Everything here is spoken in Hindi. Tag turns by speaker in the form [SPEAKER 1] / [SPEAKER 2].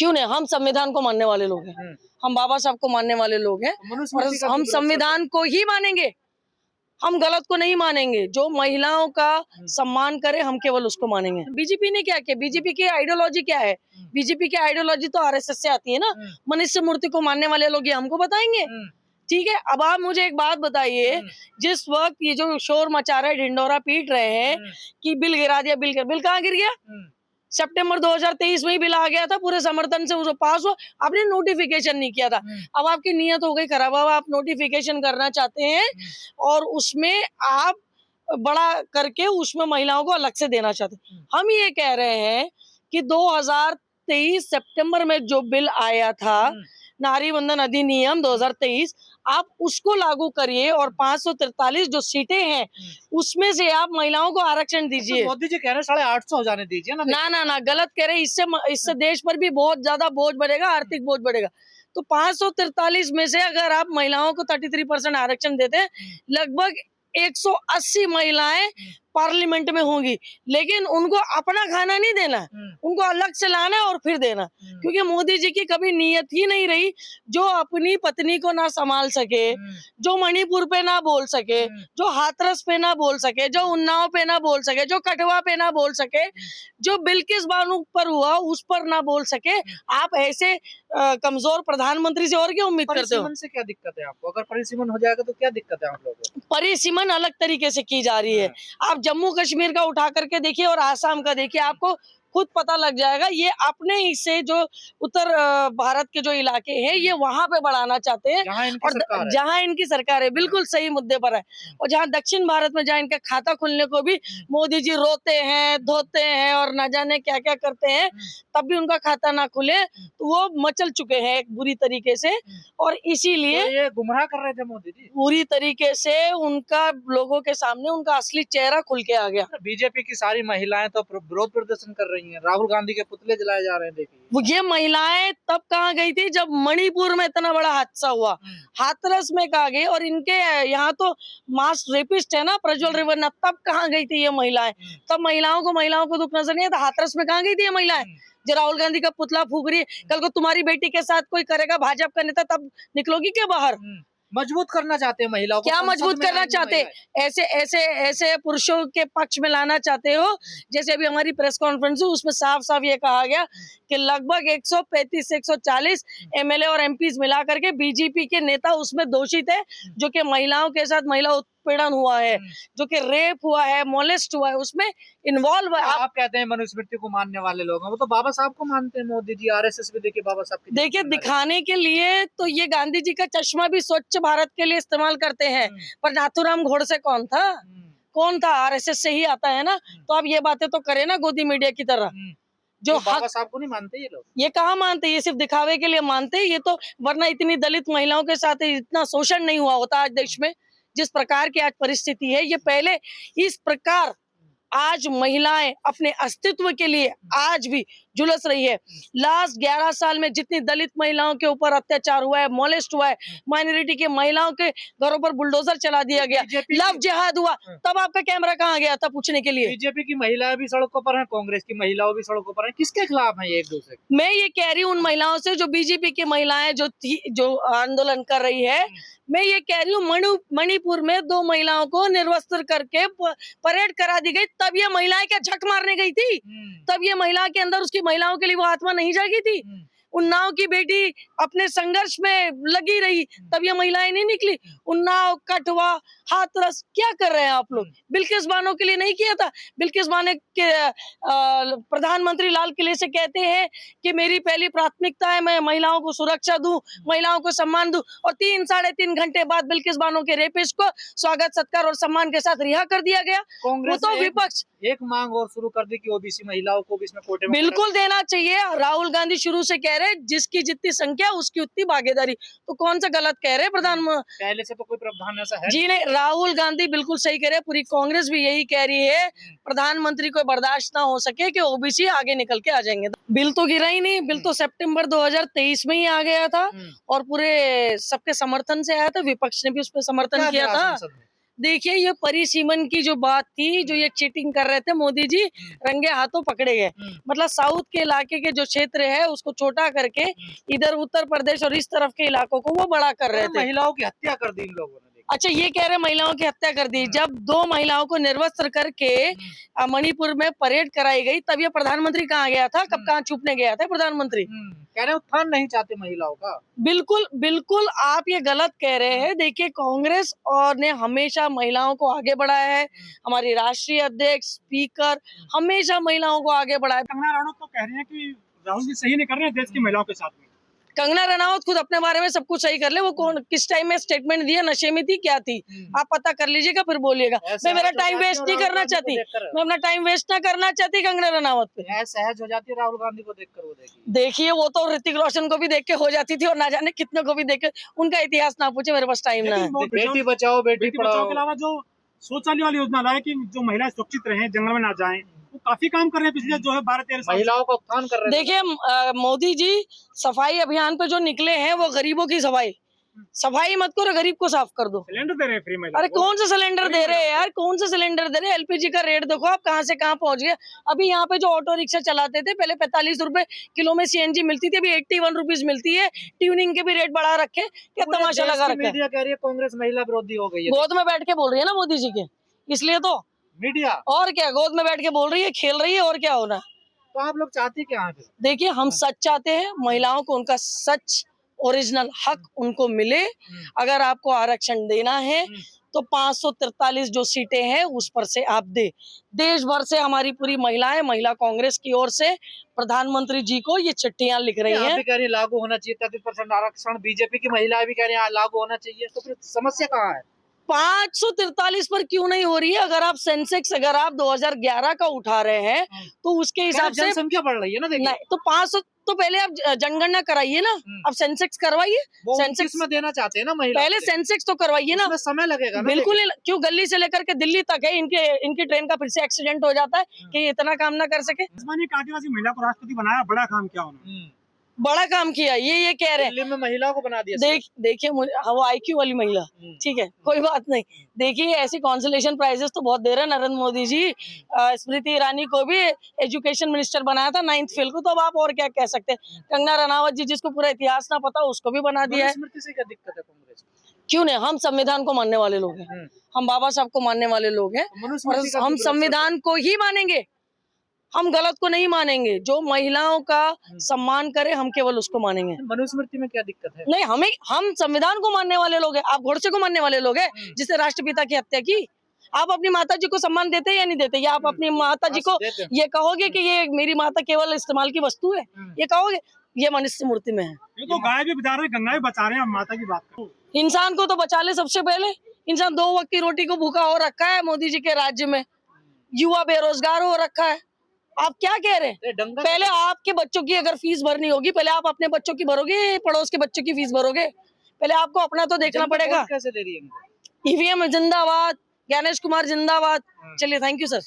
[SPEAKER 1] क्यों नहीं, हम संविधान को मानने वाले लोग हैं, हम बाबा साहब को मानने वाले लोग हैं और हम संविधान को ही मानेंगे, हम गलत को नहीं मानेंगे। जो महिलाओं का सम्मान करे हम केवल उसको मानेंगे। बीजेपी ने क्या किया, बीजेपी की आइडियोलॉजी क्या है? बीजेपी की आइडियोलॉजी तो आरएसएस से आती है ना। मनुष्य मूर्ति को मानने वाले लोग ये हमको बताएंगे। ठीक है, अब आप मुझे एक बात बताइए, जिस वक्त ये जो शोर मचा रहे, ढिंडोरा पीट रहे हैं कि बिल गिरा दिया, बिल कहाँ गिर गया? सितंबर 2023 में ही बिल आ गया था, पूरे समर्थन से उसको पास हुआ, आपने नोटिफिकेशन नहीं किया था। अब आपकी नीयत हो गई खराब, अब आप नोटिफिकेशन करना चाहते हैं और उसमें आप बड़ा करके उसमें महिलाओं को अलग से देना चाहते हैं। हम ये कह रहे हैं कि 2023 सितंबर में जो बिल आया था, नारी बंधन अधिनियम 2023, आप उसको लागू करिए और 543 जो सीटें हैं उसमें से आप महिलाओं को आरक्षण दीजिए।
[SPEAKER 2] मोदी जी कह रहे हैं 850 हो जाने दीजिए ना।
[SPEAKER 1] ना गलत कह रहे, इससे देश पर भी बहुत ज्यादा बोझ बढ़ेगा, आर्थिक बोझ बढ़ेगा। तो 543 में से अगर आप महिलाओं को 33% आरक्षण देते हैं, लगभग 180 महिलाएं पार्लियामेंट में होंगी, लेकिन उनको अपना खाना नहीं देना, उनको अलग से लाना है और फिर देना। क्योंकि मोदी जी की कभी नीयत ही नहीं रही, जो अपनी पत्नी को ना संभाल सके, जो मणिपुर पे ना बोल सके, जो हाथरस पे ना बोल सके, जो उन्नाव पे ना बोल सके, जो कठवा पे ना बोल सके, जो बिल्किस बानो पर हुआ उस पर ना बोल सके। आप ऐसे कमजोर प्रधानमंत्री से और क्या उम्मीद करते हो?
[SPEAKER 2] परिसीमन से क्या दिक्कत है आपको? अगर परिसीमन हो जाएगा तो क्या दिक्कत है आप लोगों को?
[SPEAKER 1] परिसीमन अलग तरीके से की जा रही है। आप जम्मू कश्मीर का उठा करके देखिए और आसाम का देखिए, आपको खुद पता लग जाएगा। ये अपने हिस्से जो उत्तर भारत के जो इलाके हैं ये वहां पे बढ़ाना चाहते हैं, और जहां इनकी सरकार है, बिल्कुल सही मुद्दे पर है। और जहां दक्षिण भारत में जहां इनका खाता खुलने को भी मोदी जी रोते हैं, धोते हैं और न जाने क्या क्या करते हैं, तब भी उनका खाता ना खुले, तो वो मचल चुके हैं एक बुरी तरीके से। और इसीलिए
[SPEAKER 2] तो ये गुमराह कर रहे थे मोदी जी
[SPEAKER 1] पूरी तरीके से, उनका लोगों के सामने उनका असली चेहरा खुल के आ गया।
[SPEAKER 2] बीजेपी की सारी महिलाएं तो विरोध प्रदर्शन कर रही हैं, राहुल गांधी के पुतले जलाए जा रहे हैं। देखिए
[SPEAKER 1] ये महिलाएं तब कहाँ गई थी जब मणिपुर में इतना बड़ा हादसा हुआ, हाथरस में कहाँ गई? और इनके यहाँ तो मास रेपिस्ट है ना प्रज्वल रेवन्ना, तब कहाँ गई थी ये महिलाएं? तब महिलाओं को दुख नजर नहीं आता। हाथरस में कहाँ गई थी ये महिलाएं जो राहुल गांधी का पुतला फूक रही है? कल को तुम्हारी बेटी के साथ कोई करेगा भाजपा का नेता, तब निकलोगी क्या बाहर?
[SPEAKER 2] मजबूत करना चाहते हैं महिलाओं को।
[SPEAKER 1] क्या मजबूत करना चाहते हैं? ऐसे पुरुषों के पक्ष में लाना चाहते हो? जैसे अभी हमारी प्रेस कॉन्फ्रेंस हुई, उसमें साफ साफ ये कहा गया कि लगभग 135 से 140 एमएलए और एमपीज मिला करके बीजेपी के नेता उसमें दोषी थे, जो कि महिलाओं के साथ महिला उत्पीड़न हुआ है, जो कि रेप हुआ है, मोलेस्ट हुआ है, उसमें इन्वॉल्व है।
[SPEAKER 2] आप कहते हैं मनुस्मृति को मानने वाले लोग हैं, वो तो बाबा साहब को मानते हैं। मोदी जी आरएसएस भी देखिए बाबा साहब की,
[SPEAKER 1] देखिए दिखाने के लिए तो ये गांधी जी का चश्मा भी स्वच्छ भारत के लिए इस्तेमाल करते हैं, पर नाथूराम गोडसे कौन था? आरएसएस से ही आता है ना। तो आप ये बातें तो करें ना गोदी मीडिया की तरह। जो
[SPEAKER 2] बाबा साहब को नहीं मानते ये लोग,
[SPEAKER 1] ये कहाँ मानते? ये सिर्फ दिखावे के लिए मानते हैं ये तो, वरना इतनी दलित महिलाओं के साथ इतना शोषण नहीं हुआ होता आज देश में। जिस प्रकार की आज परिस्थिति है, ये पहले इस प्रकार आज महिलाएं अपने अस्तित्व के लिए आज भी झुलस रही है। लास्ट 11 साल में जितनी दलित महिलाओं के ऊपर अत्याचार हुआ है, मोलेस्ट हुआ है, माइनॉरिटी के महिलाओं के घरों पर बुलडोजर चला दिया गया, लव जिहाद हुआ, तब आपका कैमरा कहाँ गया था पूछने के लिए?
[SPEAKER 2] बीजेपी की महिलाएं भी सड़कों पर हैं, कांग्रेस की महिलाओं भी सड़कों पर हैं। किसके खिलाफ है ये एक दूसरे?
[SPEAKER 1] मैं ये कह रही हूँ उन महिलाओं से जो बीजेपी की महिलाएं जो आंदोलन कर रही है। मैं ये कह रही हूँ मणिपुर में 2 महिलाओं को निर्वस्त्र करके परेड करा दी गई, तब ये महिलाएं क्या झक मारने गई थी? तब ये महिला के अंदर, उसकी महिलाओं के लिए वो आत्मा नहीं जागी थी? उन्नाव की बेटी अपने संघर्ष में लगी रही, तब ये महिलाएं नहीं निकली? उन्नाव, कठवा, हाथरस, क्या कर रहे हैं आप लोग? बिल्किस बानो के लिए नहीं किया था? बिल्किस बानो के प्रधानमंत्री लाल किले से कहते हैं कि मेरी पहली प्राथमिकता है मैं महिलाओं को सुरक्षा दूं, महिलाओं को सम्मान दूं, और 3-3.5 घंटे बाद बिल्किस बानो के रेपिस्ट को स्वागत सत्कार और सम्मान के साथ रिहा कर दिया गया।
[SPEAKER 2] कांग्रेस
[SPEAKER 1] तो विपक्ष
[SPEAKER 2] एक मांग और शुरू कर दी कि ओबीसी महिलाओं को भी इसमें कोटे में
[SPEAKER 1] बिल्कुल देना चाहिए। राहुल गांधी शुरू से कह रहे जिसकी जितनी संख्या उसकी उतनी भागीदारी, तो कौन सा गलत कह रहे प्रधानमंत्री?
[SPEAKER 2] पहले से तो कोई प्रावधान ऐसा है
[SPEAKER 1] जी नहीं, राहुल गांधी बिल्कुल सही कह रहे, पूरी कांग्रेस भी यही कह रही है। प्रधानमंत्री को बर्दाश्त ना हो सके कि ओबीसी आगे निकल के आ जाएंगे। बिल तो गिरा ही नहीं, बिल तो सितंबर 2023 में ही आ गया था और पूरे सबके समर्थन से आया था, विपक्ष ने भी उस पर समर्थन किया था। देखिए ये परिसीमन की जो बात थी, जो ये चीटिंग कर रहे थे मोदी जी, रंगे हाथों पकड़े गए। मतलब साउथ के इलाके के जो क्षेत्र है उसको छोटा करके इधर उत्तर प्रदेश और इस तरफ के इलाकों को वो बड़ा कर रहे थे।
[SPEAKER 2] महिलाओं की हत्या कर दी इन लोगों ने।
[SPEAKER 1] अच्छा ये कह रहे महिलाओं की हत्या कर दी। जब 2 महिलाओं को निर्वस्त्र करके मणिपुर में परेड कराई गई तब ये प्रधानमंत्री कहाँ गया था, कब कहाँ छुपने गया था प्रधानमंत्री?
[SPEAKER 2] कह रहे उत्थान नहीं चाहते महिलाओं का।
[SPEAKER 1] बिल्कुल बिल्कुल आप ये गलत कह रहे हैं। देखिए कांग्रेस और ने हमेशा महिलाओं को आगे बढ़ाया है। हमारी राष्ट्रीय अध्यक्ष, स्पीकर हमेशा महिलाओं को आगे बढ़ाया।
[SPEAKER 3] कंगना रनौत तो कह रहे हैं कि राहुल जी सही नहीं कर रहे हैं देश की महिलाओं के साथ में।
[SPEAKER 1] कंगना रनावत खुद अपने बारे में सब कुछ सही कर ले। वो कौन किस टाइम में स्टेटमेंट दिया, नशे में थी, क्या थी, आप पता कर लीजिएगा फिर बोलिएगा। मैं मेरा टाइम वेस्ट नहीं करना चाहती, मैं अपना टाइम वेस्ट ना करना चाहती कंगना रनावत पे।
[SPEAKER 2] सहज हो जाती है राहुल गांधी को देखकर वो
[SPEAKER 1] देखिए वो तो ऋतिक रोशन को भी देख के हो जाती थी और ना जाने कितने को भी देख के। उनका इतिहास ना पूछे, मेरे पास टाइम ना है।
[SPEAKER 2] बेटी बचाओ बेटी पढ़ाओ
[SPEAKER 3] के अलावा जो शौचालय वाली योजना लाए कि जो महिलाएं सुरक्षित रहें, जंगल में ना जाएं, वो काफी काम कर रहे हैं पिछले जो है 12-13 साल।
[SPEAKER 2] महिलाओं का उत्थान कर रहे हैं।
[SPEAKER 1] देखिए मोदी जी सफाई अभियान पे जो निकले हैं वो गरीबों की सफाई मत करो, गरीब को साफ कर दो।
[SPEAKER 3] सिलेंडर दे रहे हैं फ्री में।
[SPEAKER 1] अरे कौन सा सिलेंडर दे रहे हैं यार, कौन सा सिलेंडर दे रहे हैं? एलपीजी का रेट देखो आप कहाँ से कहाँ पहुंच गए। अभी यहाँ पे जो ऑटो रिक्शा चलाते थे पहले 45 रुपए किलो में सीएनजी मिलती थी, अभी 81 रुपीज मिलती है। ट्यूनिंग के भी रेट बढ़ा रखे, क्या तमाशा लगा रखा है।
[SPEAKER 2] मीडिया कह रही है कांग्रेस महिला विरोधी हो गई है।
[SPEAKER 1] गोद में बैठ के बोल रही है ना मोदी जी के, इसलिए तो
[SPEAKER 2] मीडिया
[SPEAKER 1] और क्या गोद में बैठ के बोल रही है, खेल रही है, और क्या होना।
[SPEAKER 2] तो आप लोग चाहते क्या है?
[SPEAKER 1] देखिए हम सच चाहते हैं, महिलाओं को उनका सच ओरिजिनल हक उनको मिले। अगर आपको आरक्षण देना है तो 543 जो सीटें हैं उस पर से आप दे। देश भर से हमारी पूरी महिलाएं, महिला कांग्रेस की ओर से प्रधानमंत्री जी को ये चिट्ठियां लिख रही हैं।
[SPEAKER 2] भी कह रही है लागू होना चाहिए 33% आरक्षण, बीजेपी की महिलाएं भी कह रही है लागू होना चाहिए, तो फिर समस्या कहाँ है?
[SPEAKER 1] 543 पर क्यों नहीं हो रही है? अगर आप सेंसेक्स अगर आप 2011 का उठा रहे हैं तो उसके हिसाब से
[SPEAKER 2] जनसंख्या बढ़ रही है ना। देखिए
[SPEAKER 1] नहीं तो 500 तो पहले आप जनगणना कराइए ना, आप सेंसेक्स करवाइए।
[SPEAKER 2] सेंसेक्स में देना चाहते हैं ना महिला,
[SPEAKER 1] पहले सेंसेक्स तो करवाइए ना।
[SPEAKER 2] समय लगेगा ना।
[SPEAKER 1] बिल्कुल क्यों, गली से लेकर के दिल्ली तक है, इनकी ट्रेन का फिर से एक्सीडेंट हो जाता है कि इतना काम ना कर सके।
[SPEAKER 3] आदिवासी महिला को राष्ट्रपति बनाया, बड़ा काम किया उन्होंने,
[SPEAKER 1] बड़ा काम किया, ये कह रहे हैं।
[SPEAKER 2] दिल्ली में महिला को बना दिया।
[SPEAKER 1] देखिए वो IQ वाली महिला, ठीक है कोई बात नहीं। देखिए ऐसी कॉन्सोलेशन प्राइजेस तो बहुत दे रहे हैं नरेंद्र मोदी जी। स्मृति ईरानी को भी एजुकेशन मिनिस्टर बनाया था 9th फेल को, तो अब आप और क्या कह सकते हैं। कंगना रनावत जी जिसको पूरा इतिहास ना पता उसको भी बना दिया है।
[SPEAKER 2] स्मृति से क्या दिक्कत है कांग्रेस?
[SPEAKER 1] क्यों नहीं, हम संविधान को मानने वाले लोग हैं, हम बाबा साहब को मानने वाले लोग हैं और हम संविधान को ही मानेंगे, हम गलत को नहीं मानेंगे। जो महिलाओं का सम्मान करे हम केवल उसको मानेंगे।
[SPEAKER 2] मनुस्मृति में क्या दिक्कत है?
[SPEAKER 1] नहीं हम संविधान को मानने वाले लोग हैं। आप गोडसे को मानने वाले लोग हैं जिसने राष्ट्रपिता की हत्या की। आप अपनी माता जी को सम्मान देते हैं या नहीं देते? या आप अपनी माता जी को ये कहोगे कि ये मेरी माता केवल इस्तेमाल की वस्तु है, ये कहोगे? ये मनुष्य मूर्ति में है।
[SPEAKER 3] ये तो गाय भी बचा रहे हैं, गंगा भी बचा रहे हैं, माता की बात करो।
[SPEAKER 1] इंसान को तो बचा ले सबसे पहले। इंसान 2 वक्त की रोटी को भूखा हो रखा है मोदी जी के राज्य में, युवा बेरोजगार हो रखा है। आप क्या कह रहे हैं? पहले आपके बच्चों की अगर फीस भरनी होगी, पहले आप अपने बच्चों की भरोगे, पड़ोस के बच्चों की फीस भरोगे? पहले आपको अपना तो देखना पड़ेगा।
[SPEAKER 2] कैसे दे रही है?
[SPEAKER 1] ईवीएम जिंदाबाद, ज्ञानेश कुमार जिंदाबाद। चलिए थैंक यू सर।